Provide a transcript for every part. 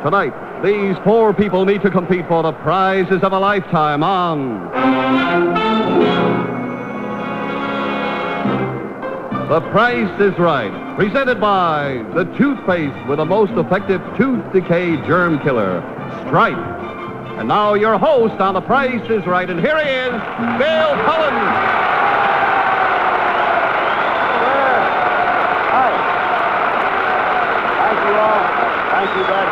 Tonight, these four people meet to compete for the prizes of a lifetime on The Price is Right, presented by the toothpaste with the most effective tooth decay germ killer, Stripe. And now your host on The Price is Right, and here he is, Bill Cullen. Hi. Thank you all. Thank you, Dad.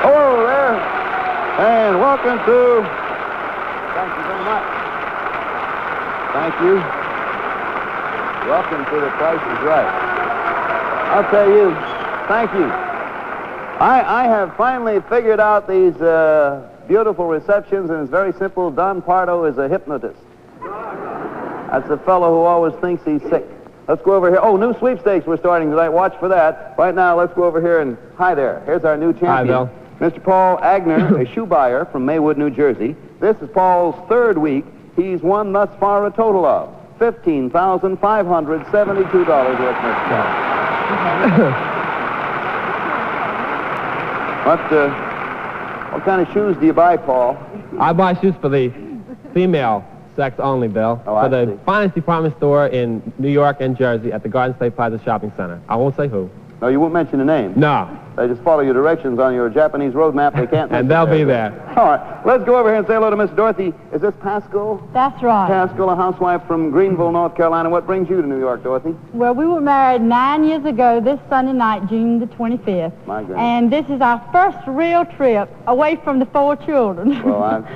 Hello there, and welcome to... Thank you very much. Thank you. Welcome to The Price is Right. I'll tell you, thank you. I have finally figured out these beautiful receptions, and it's very simple. Don Pardo is a hypnotist. That's a fellow who always thinks he's sick. Let's go over here. Oh, new sweepstakes we're starting tonight. Watch for that. Right now, let's go over here and... Hi there. Here's our new champion. Hi, Bill. Mr. Paul Agner, a shoe buyer from Maywood, New Jersey. This is Paul's third week. He's won thus far a total of $15,572 worth of stuff. What kind of shoes do you buy, Paul? I buy shoes for the female sex only, Bill. Oh, for the finest department store in New York and Jersey at the Garden State Plaza Shopping Center. I won't say who. No, you won't mention the name. No. They just follow your directions on your Japanese road map. They can't. And they'll be there. All right. Let's go over here and say hello to Miss Dorothy. Is this Pascal? That's right. Pascal, a housewife from Greenville, North Carolina. What brings you to New York, Dorothy? Well, we were married 9 years ago this Sunday night, June the 25th. My goodness. And this is our first real trip away from the 4 children. Well,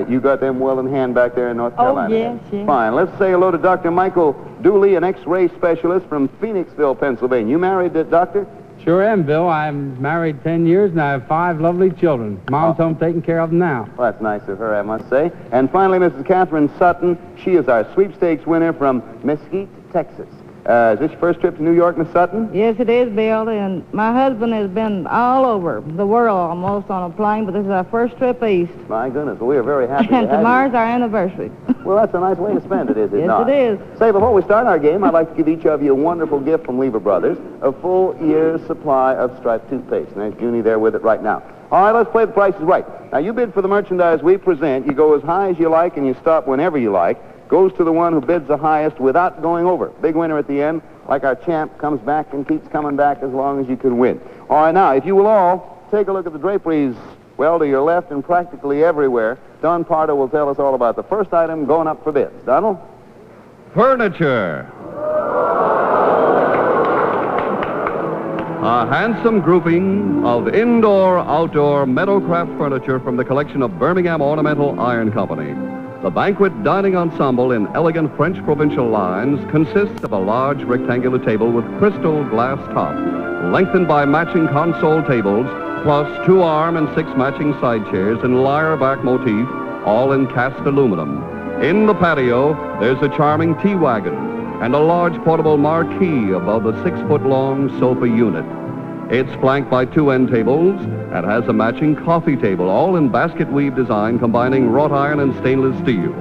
you got them well in hand back there in North Carolina. Oh, yes, yes. Fine. Let's say hello to Dr. Michael Dooley, an X-ray specialist from Phoenixville, Pennsylvania. You married, Doctor? Sure am, Bill. I'm married 10 years, and I have 5 lovely children. Mom's home taking care of them now. Well, that's nice of her, I must say. And finally, Mrs. Catherine Sutton. She is our sweepstakes winner from Mesquite, Texas. Is this your first trip to New York, Miss Sutton? Yes, it is, Bill, and my husband has been all over the world almost on a plane, but this is our first trip east. My goodness, well, we are very happy And to have tomorrow's you. our anniversary. Well, that's a nice way to spend it, is it Yes, not? it is. Say, before we start our game, I'd like to give each of you a wonderful gift from Lever Brothers, a full year's supply of striped toothpaste. And there's Junie there with it right now. All right, let's play The Price is Right. Now, you bid for the merchandise we present. You go as high as you like, and you stop whenever you like. Goes to the one who bids the highest without going over. Big winner at the end, like our champ, comes back and keeps coming back as long as you can win. All right, now, if you will all take a look at the draperies, well, to your left and practically everywhere. Don Pardo will tell us all about the first item going up for bids. Donald? Furniture. A handsome grouping of indoor-outdoor meadowcraft furniture from the collection of Birmingham Ornamental Iron Company. The banquet dining ensemble in elegant French provincial lines consists of a large rectangular table with crystal glass top, lengthened by matching console tables, plus 2 arm and 6 matching side chairs in lyre-back motif, all in cast aluminum. In the patio, there's a charming tea wagon and a large portable marquee above the 6-foot-long sofa unit. It's flanked by 2 end tables and has a matching coffee table, all in basket weave design combining wrought iron and stainless steel.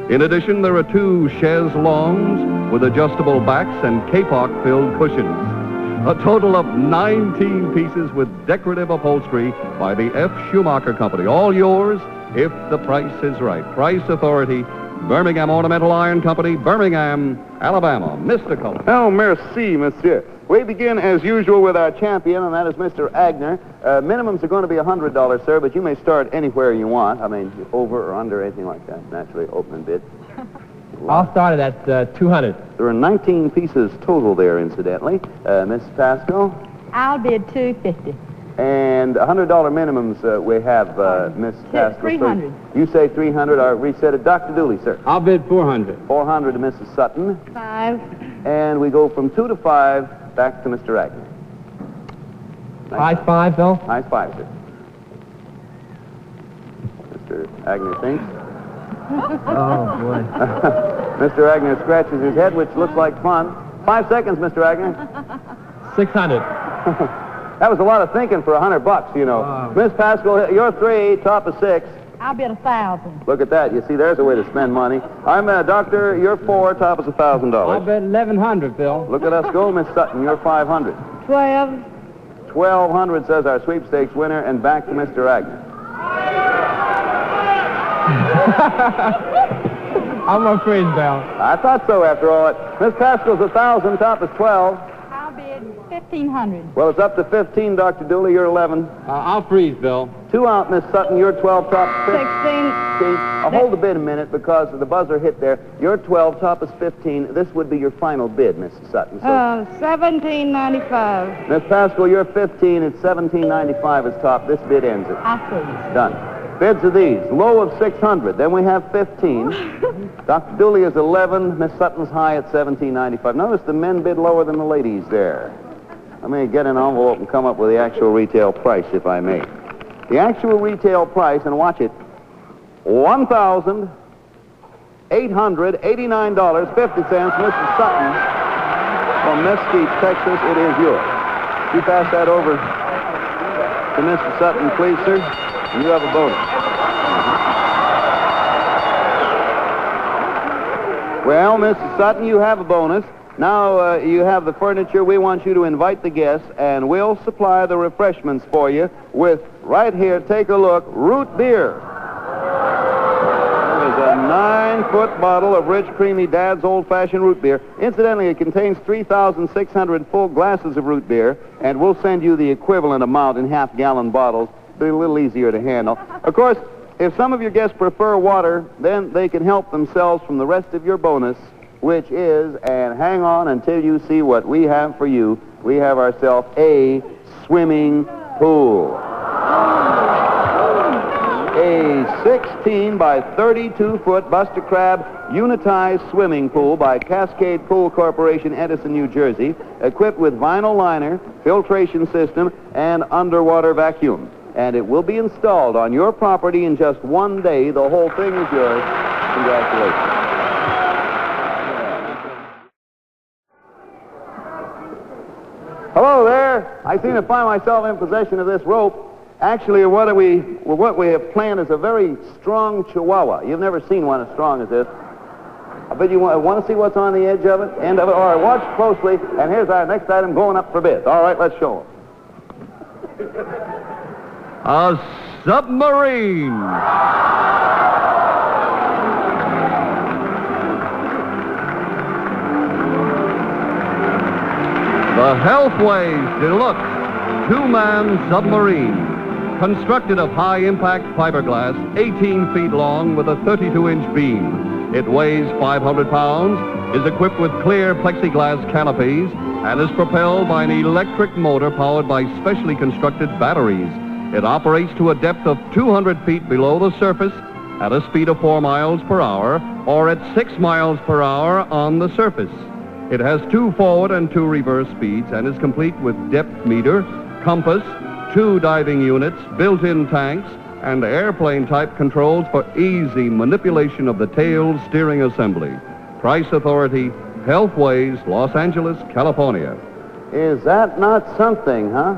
In addition, there are 2 chaise longues with adjustable backs and kapok-filled cushions. A total of 19 pieces with decorative upholstery by the F. Schumacher Company. All yours if the price is right. Price Authority, Birmingham Ornamental Iron Company, Birmingham, Alabama. Mr. Cullen. Oh, merci, monsieur. We begin, as usual, with our champion, and that is Mr. Agner. Minimums are going to be $100, sir, but you may start anywhere you want. I mean, over or under, anything like that. Naturally, open bid. I'll start it at 200. There are 19 pieces total there, incidentally. Miss Pascal? I'll bid $250. And $100 minimums we have, Miss Pascal. $300. You say $300. I'll reset it. Dr. Dooley, sir. I'll bid $400. $400 to Mrs. Sutton. $5. And we go from 2 to 5 back to Mr. Agner. High 5, Bill? Nice 5, sir. Mr. Agner thinks. Oh, boy. Mr. Agner scratches his head, which looks like fun. 5 seconds, Mr. Agner. 600. That was a lot of thinking for $100, you know. Wow. Miss Pascal, you're 3, top of 6. I'll bid $1,000. Look at that. You see, there's a way to spend money. I'm Doctor, you're 4, top is I'll $1,000. bet $1,100, Bill. Look at us go, Miss Sutton, you're 500. 12. 1,200, says our sweepstakes winner, and back to Mr. Agnew. I'm gonna freeze, Bell. I thought so after all. Miss Pascal's 1,000, top is 12. I'll bid 1,500. Well, it's up to 15, Dr. Dooley. You're 11. I'll freeze, Bill. 2 out, Miss Sutton. You're 12, top 15. 16. Hold the bid a minute because the buzzer hit there. You're 12, top is 15. This would be your final bid, Mrs. Sutton. So, 17.95. Miss Pascal, you're 15. It's 17.95 is top. This bid ends it. I freeze. Done. Bids are these. Low of 600. Then we have 15. Dr. Dooley is 11. Miss Sutton's high at 17.95. Notice the men bid lower than the ladies there. Let me get an envelope and come up with the actual retail price, if I may. The actual retail price, and watch it, $1,889.50. Mrs. Sutton from Mesquite, Texas. It is yours. You pass that over to Mrs. Sutton, please, sir, and you have a bonus. Well, Mrs. Sutton, you have a bonus. Now you have the furniture. We want you to invite the guests, and we'll supply the refreshments for you with, right here, take a look, root beer. There's a 9-foot bottle of rich, creamy Dad's old-fashioned root beer. Incidentally, it contains 3,600 full glasses of root beer, and we'll send you the equivalent amount in half-gallon bottles. Be a little easier to handle. Of course, if some of your guests prefer water, then they can help themselves from the rest of your bonus, which is, and hang on until you see what we have for you, we have ourselves a swimming pool. A 16 by 32-foot Buster Crab unitized swimming pool by Cascade Pool Corporation, Edison, New Jersey, equipped with vinyl liner, filtration system, and underwater vacuum. And it will be installed on your property in just one day. The whole thing is yours. Congratulations. Hello there. I seem to find myself in possession of this rope. Actually, what we have planned is a very strong Chihuahua. You've never seen one as strong as this. I bet you want to see what's on the edge of it, end of it. All right, watch closely. And here's our next item going up for bids. All right, let's show them. A submarine. The Healthways Deluxe 2-man submarine. Constructed of high-impact fiberglass, 18 feet long with a 32-inch beam. It weighs 500 pounds, is equipped with clear plexiglass canopies, and is propelled by an electric motor powered by specially constructed batteries. It operates to a depth of 200 feet below the surface at a speed of 4 miles per hour or at 6 miles per hour on the surface. It has 2 forward and 2 reverse speeds and is complete with depth meter, compass, 2 diving units, built-in tanks, and airplane-type controls for easy manipulation of the tail steering assembly. Price authority, Healthways, Los Angeles, California. Is that not something, huh?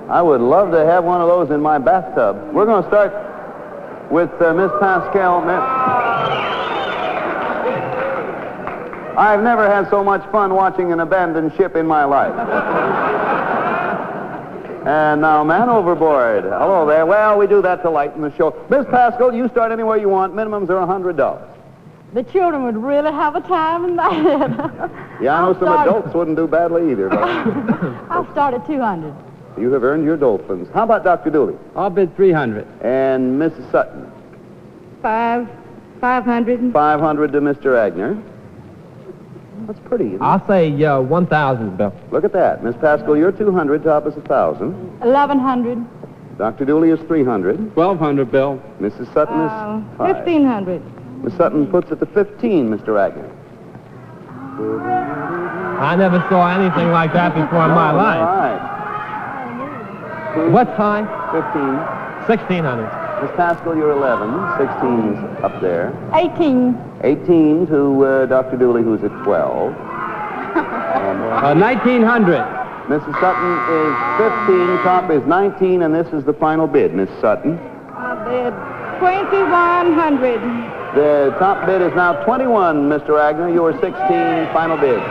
I would love to have one of those in my bathtub. We're going to start with Miss Pascal. I've never had so much fun watching an abandoned ship in my life. And now, man overboard. Hello there. Well, we do that to lighten the show. Miss Pascal, you start anywhere you want. Minimums are $100. The children would really have a time in that. Yeah, I know some adults wouldn't do badly either. But I'll start at 200. you have earned your dolphins. How about Dr. Dooley? I'll bid 300. And Mrs. Sutton? 500. 500 to Mr. Agner. That's pretty, isn't it? I'll say 1,000, Bill. Look at that. Miss Pascal, you're 200, top is 1,000. 1,100. Dr. Dooley is 300. 1,200, Bill. Mrs. Sutton is 5. 1,500. Miss Sutton puts it to 15, Mr. Agner. I never saw anything like that before in my life. All right. What's high? 15. 1,600. Miss Pascal, you're 11. 16's up there. 18. 18 to Dr. Dooley, who's at 12. 1,900. Mrs. Sutton is 15, top is 19, and this is the final bid, Miss Sutton. I bid 2,100. The top bid is now 21, Mr. Agner. Your 16 final bid.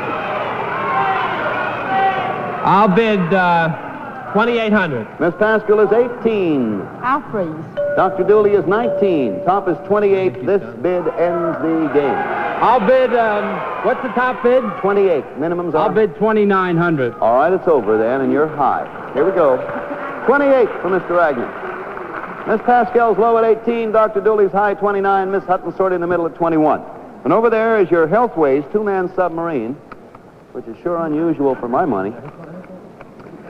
I'll bid $2,800. Miss Pascal is 18. I'll freeze. Dr. Dooley is 19. Top is 28. This bid ends the game. I'll bid, what's the top bid? 28. Minimums are? I'll bid $2,900. All right, it's over then, and you're high. Here we go. 28 for Mr. Agnew. Miss Pascal's low at 18. Dr. Dooley's high 29. Miss Hutton sort of in the middle at 21. And over there is your Healthways two-man submarine, which is sure unusual for my money.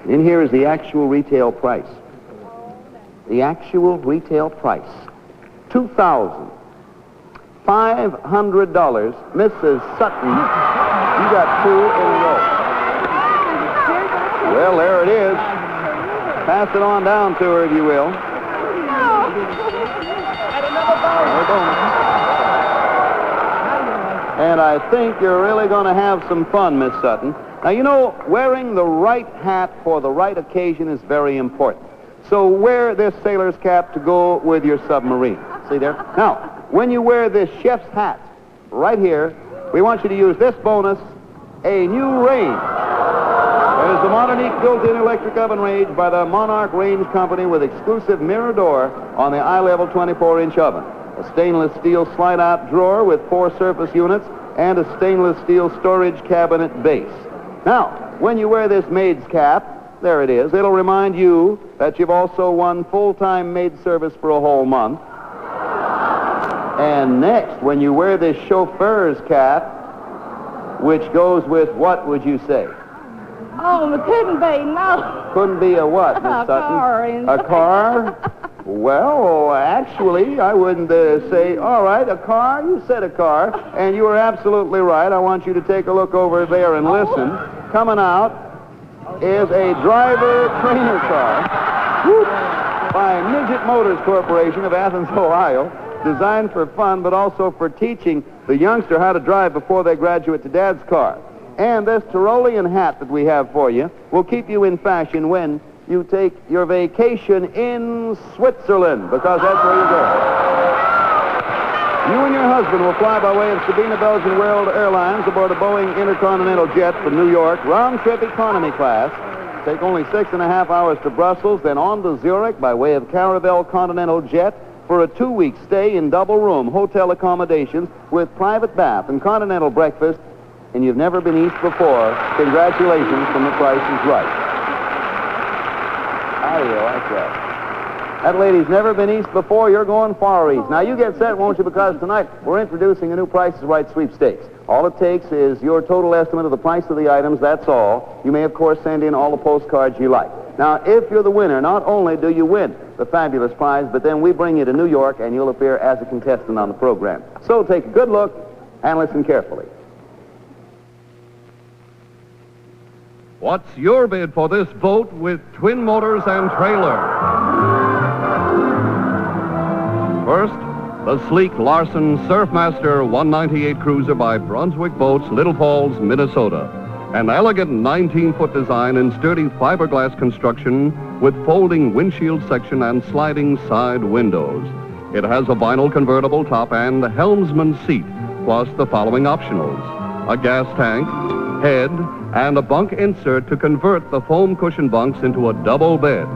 In here is the actual retail price. The actual retail price. $2,500. Mrs. Sutton, you got two in a row. Well, there it is. Pass it on down to her, if you will. And I think you're really going to have some fun, Miss Sutton. Now, you know, wearing the right hat for the right occasion is very important. So wear this sailor's cap to go with your submarine. See there? Now, when you wear this chef's hat right here, we want you to use this bonus, a new range. There's the Modernique built-in electric oven range by the Monarch Range Company with exclusive mirror door on the eye-level 24-inch oven. A stainless steel slide-out drawer with 4 surface units and a stainless steel storage cabinet base. Now, when you wear this maid's cap, there it is, it'll remind you that you've also won full-time maid service for a whole month. And next, when you wear this chauffeur's cap, which goes with what would you say? Oh, it couldn't be, no. Couldn't be a what, Miss A Sutton? car. A car? Well, actually, I wouldn't say, all right, a car? You said a car, and you were absolutely right. I want you to take a look over there and listen. Coming out is a driver-trainer car by Midget Motors Corporation of Athens, Ohio, designed for fun, but also for teaching the youngster how to drive before they graduate to Dad's car. And this Tyrolean hat that we have for you will keep you in fashion when you take your vacation in Switzerland, because that's where you're going. You and your husband will fly by way of Sabina Belgian World Airlines aboard a Boeing Intercontinental jet from New York, round-trip economy class. Take only 6.5 hours to Brussels, then on to Zurich by way of Caravel Continental jet for a 2-week stay in double-room hotel accommodations with private bath and continental breakfast. And you've never been east before. Congratulations from The Price is Right. How do you like that? That lady's never been east before. You're going far east. Now, you get set, won't you? Because tonight we're introducing a new Price is Right sweepstakes. All it takes is your total estimate of the price of the items. That's all. You may, of course, send in all the postcards you like. Now, if you're the winner, not only do you win the fabulous prize, but then we bring you to New York and you'll appear as a contestant on the program. So take a good look and listen carefully. What's your bid for this boat with twin motors and trailer? First, the sleek Larson Surfmaster 198 cruiser by Brunswick Boats, Little Falls, Minnesota. An elegant 19-foot design in sturdy fiberglass construction with folding windshield section and sliding side windows. It has a vinyl convertible top and helmsman seat, plus the following optionals: a gas tank, head, and a bunk insert to convert the foam cushion bunks into a double bed.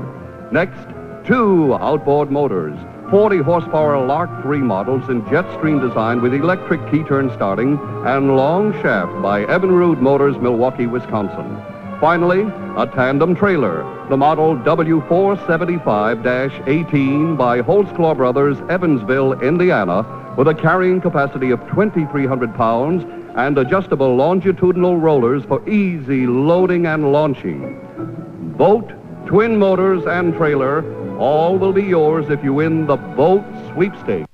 Next, 2 outboard motors, 40 horsepower Lark 3 models in Jetstream design with electric key turn starting and long shaft by Evinrude Motors, Milwaukee, Wisconsin. Finally, a tandem trailer, the model W475-18 by Holtzclaw Brothers, Evansville, Indiana, with a carrying capacity of 2,300 pounds and adjustable longitudinal rollers for easy loading and launching. Boat, twin motors, and trailer, all will be yours if you win the boat sweepstakes.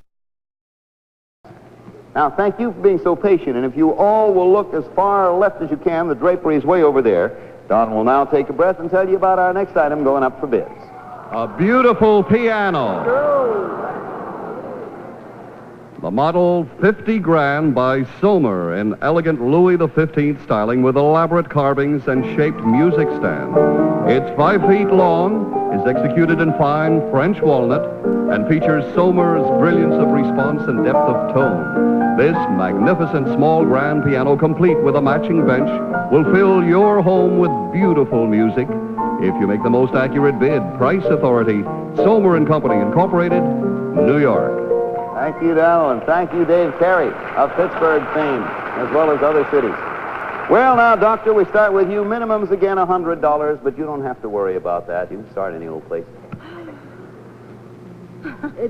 Now, thank you for being so patient, and if you all will look as far left as you can, the drapery is way over there. Don will now take a breath and tell you about our next item going up for bids. A beautiful piano. The model 50 Grand by Somer in elegant Louis XV styling with elaborate carvings and shaped music stand. It's 5 feet long, is executed in fine French walnut, and features Somer's brilliance of response and depth of tone. This magnificent small grand piano, complete with a matching bench, will fill your home with beautiful music if you make the most accurate bid. Price Authority, Somer and Company, Incorporated, New York. Thank you, Donald, and thank you, Dave Carey of Pittsburgh fame, as well as other cities. Well, now, Doctor, we start with you. Minimums again, $100, but you don't have to worry about that. You can start any old place.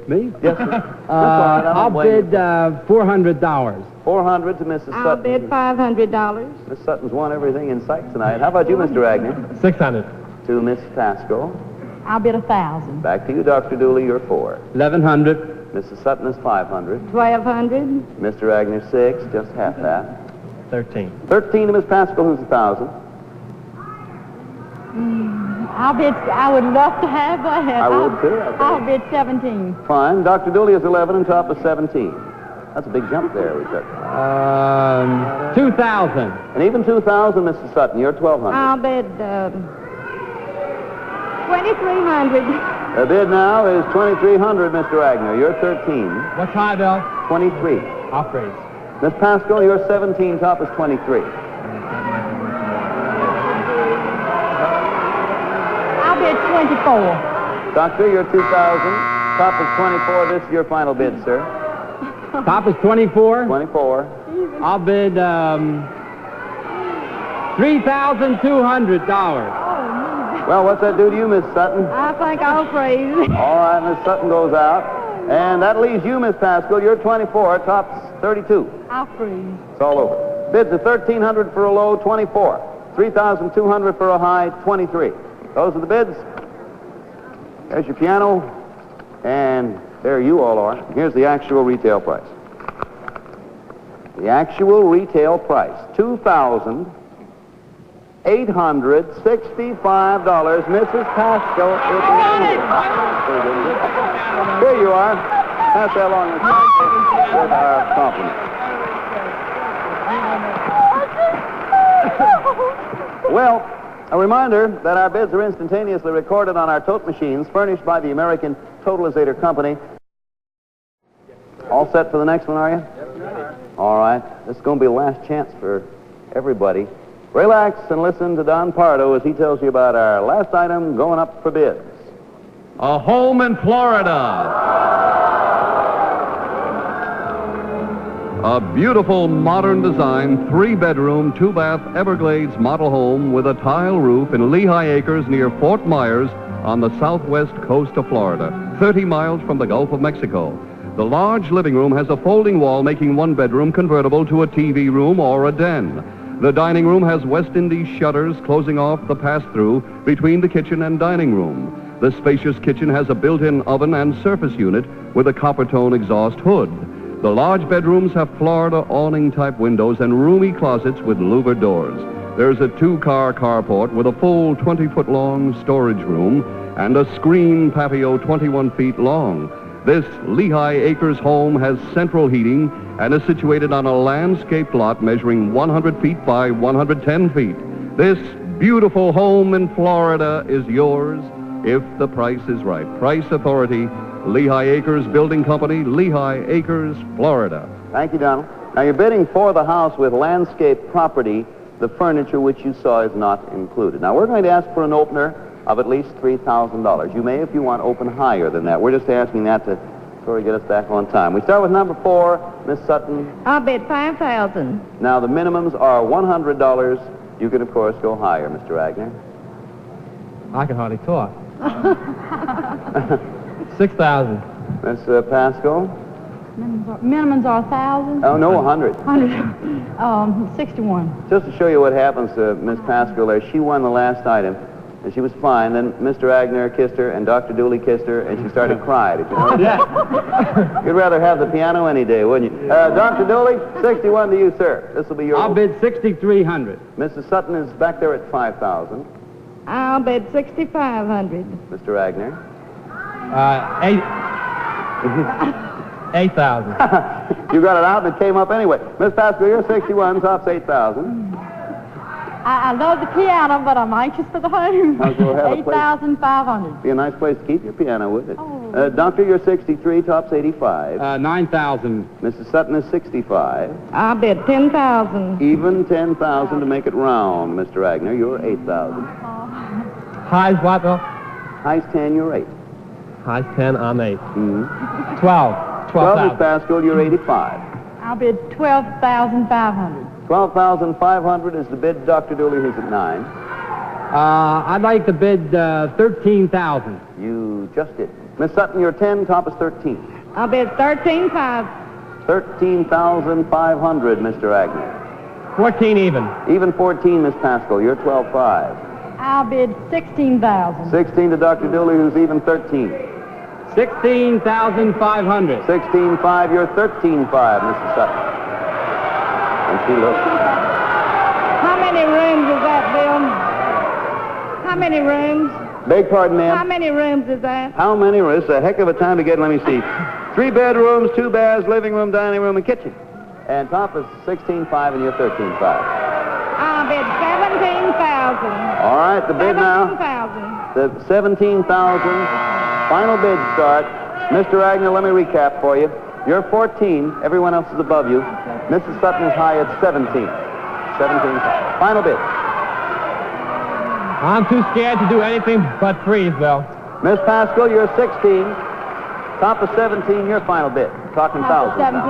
Me? Yes, sir. I'll bid $400. 400 to Mrs. Sutton. I'll bid $500. Miss Sutton's won everything in sight tonight. How about you, Mr. Agnew? 600. To Miss Pasco. I'll bid 1,000. Back to you, Dr. Dooley. You're 4. 1,100. Mrs. Sutton is 500. 1,200. Mr. Agnew, 6. Just half that. 13. 13 to Miss Pascal, who's 1,000. I would love to have that. I would, too. I'll bid 17. Fine. Dr. Dooley is 11 and top is 17. That's a big jump there we took. 2,000. And even 2,000, Mrs. Sutton, you're 1,200. I'll bid 2,300. The bid now is 2,300, Mr. Agnew. You're 13. What's high, Bill? 23. I'll freeze. Miss Pascal, you're 17, top is 23. I'll bid 24. Doctor, you're 2,000. Top is 24. This is your final bid, sir. Top is 24. 24. I'll bid $3,200. Well, what's that do to you, Miss Sutton? I think I'll praise. All right, Miss Sutton goes out. And that leaves you, Miss Pascal. You're 24. Top's 32. I'll freeze. It's all over. Bids are 1,300 for a low, 24. 3,200 for a high, 23. Those are the bids. There's your piano. And there you all are. Here's the actual retail price. The actual retail price, $2,865. Mrs. Pascal. Here you are. Pass that along with our compliment. Well, a reminder that our bids are instantaneously recorded on our tote machines furnished by the American Totalizator Company. All set for the next one, are you? All right. This is going to be the last chance for everybody. Relax and listen to Don Pardo as he tells you about our last item going up for bids. A home in Florida. A beautiful modern design, 3-bedroom, 2-bath Everglades model home with a tile roof in Lehigh Acres near Fort Myers on the southwest coast of Florida, 30 miles from the Gulf of Mexico. The large living room has a folding wall making one bedroom convertible to a TV room or a den. The dining room has West Indies shutters closing off the pass-through between the kitchen and dining room. The spacious kitchen has a built-in oven and surface unit with a copper-tone exhaust hood. The large bedrooms have Florida awning-type windows and roomy closets with louvered doors. There's a 2-car carport with a full 20-foot-long storage room and a screen patio 21 feet long. This Lehigh Acres home has central heating and is situated on a landscaped lot measuring 100 feet by 110 feet. This beautiful home in Florida is yours if the price is right. Price Authority, Lehigh Acres Building Company, Lehigh Acres, Florida. Thank you, Donald. Now, you're bidding for the house with landscape property. The furniture which you saw is not included. Now, we're going to ask for an opener of at least $3,000. You may, if you want, open higher than that. We're just asking that to sort of get us back on time. We start with number 4, Miss Sutton. I'll bid $5,000. Now, the minimums are $100. You can, of course, go higher, Mr. Agnew. I can hardly talk. 6,000. Miss Pascal? Minimums are 1,000. Oh, no, 100. 61. Just to show you what happens to Miss Pascal there, she won the last item, and she was fine. Then Mr. Agner kissed her, and Dr. Dooley kissed her, and she started crying. Did you know that? You'd rather have the piano any day, wouldn't you? Dr. Dooley, 61 to you, sir. This will be your... I'll bid $6,300. Mrs. Sutton is back there at 5,000. I'll bid $6,500. Mr. Agner? 8,000. You got it out, and it came up anyway. Miss Pascal, you're 61, top's 8,000. I love the piano, but I'm anxious for the home. I'll go ahead and play. 8,500. Be a nice place to keep your piano, wouldn't it? Oh. Doctor, you're 63, top's 85. 9,000. Mrs. Sutton is 65. I'll bid $10,000. Even 10,000 to make it round, Mr. Agner. You're 8,000. High's what, Bill? High's 10, you're 8. High's 10, I'm 8. 12, 12. 12 Miss Pascal, you're 85. I'll bid $12,500. 12,500 is the bid. Dr. Dooley, who's at 9. I'd like to bid $13,000. You just did. Miss Sutton, you're 10, top is 13. I'll bid $13,500. 13,500, Mr. Agnew. 14 even. Even 14, Miss Pascal, you're 12,500. I'll bid $16,000. 16 to Dr. Dooley, who's even 13. $16,500. 16,500, you're 13,500, Mrs. Sutton. And she looks. How many rooms is that, Bill? How many rooms? Beg pardon, ma'am? How many rooms is that? How many rooms? It's a heck of a time to get, let me see. 3 bedrooms, 2 baths, living room, dining room, and kitchen. And top is 16,500 and you're 13,500. I'll bid $17,000. All right, the bid now. $17,000. The 17,000. Final bid start. Mr. Agnew, let me recap for you. You're 14. Everyone else is above you. Mrs. Sutton is high at 17. 17,000. Final bid. I'm too scared to do anything but freeze, Bill. Miss Pascal, you're 16. Top of 17, your final bid. Talking thousands now.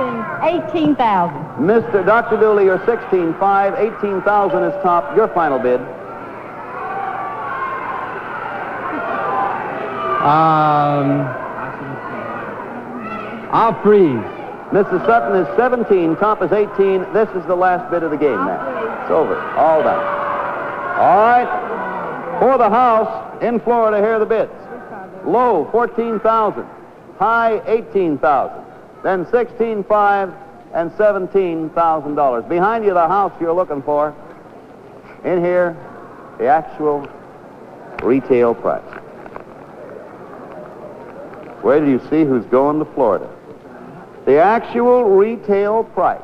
17, $18,000. Mr. Dr. Dooley, you're 16.5. 18,000 is top. Your final bid. I'll freeze. Mrs. Sutton is 17. Top is 18. This is the last bid of the game now. It's over. All done. All right. For the house in Florida, here are the bids. Low, 14,000. High, 18,000. Then 16,500 and $17,000. Behind you, the house you're looking for. In here, the actual retail price. Where do you see who's going to Florida? The actual retail price.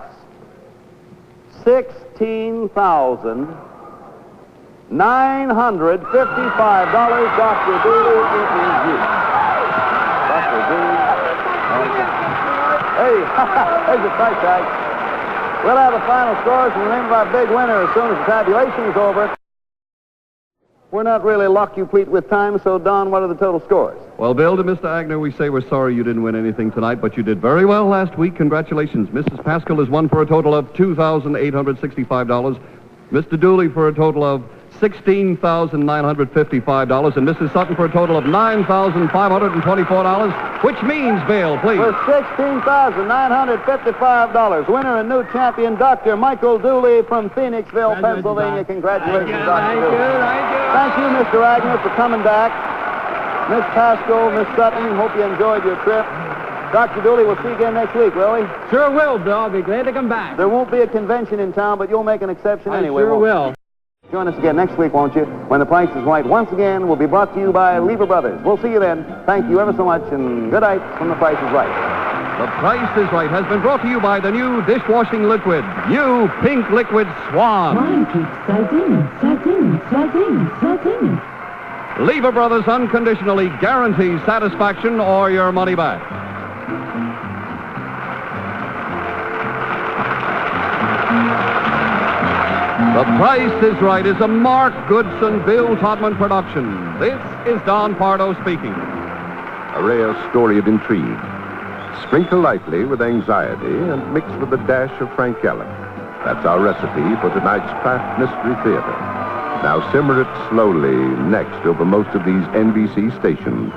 $16,955. Dr. Dooley, it is you. Dr. Dooley. Hey, there's the price tag. We'll have the final scores and the name of our big winner as soon as the tabulation is over. We're not really lock-you-pleat with time, so Don, what are the total scores? Well, Bill, to Mr. Agnew, we say we're sorry you didn't win anything tonight, but you did very well last week. Congratulations. Mrs. Pascal has won for a total of $2,865. Mr. Dooley for a total of $16,955, and Mrs. Sutton for a total of $9,524, which means, Bill, please. For $16,955, winner and new champion, Dr. Michael Dooley from Phoenixville, Pennsylvania. Congratulations, Dr. Dooley. Thank you, Mr. Agnew, for coming back. Miss Pascal, Miss Sutton, hope you enjoyed your trip. Dr. Dooley, we'll see you again next week, will we? Sure will, Bill. I'll be glad to come back. There won't be a convention in town, but you'll make an exception anyway. I sure will. You? Join us again next week, won't you? When The Price is Right once again will be brought to you by Lever Brothers. We'll see you then. Thank you ever so much, and good night from The Price is Right. The Price is Right has been brought to you by the new dishwashing liquid, new Pink Liquid Swan. Mine keeps sardines, sardines, sardines, sardines. Lever Brothers unconditionally guarantees satisfaction or your money back. The Price is Right is a Mark Goodson, Bill Todman production. This is Don Pardo speaking. A rare story of intrigue. Sprinkle lightly with anxiety and mix with a dash of Frank Allen. That's our recipe for tonight's Kraft Mystery Theater. Now simmer it slowly next over most of these NBC stations.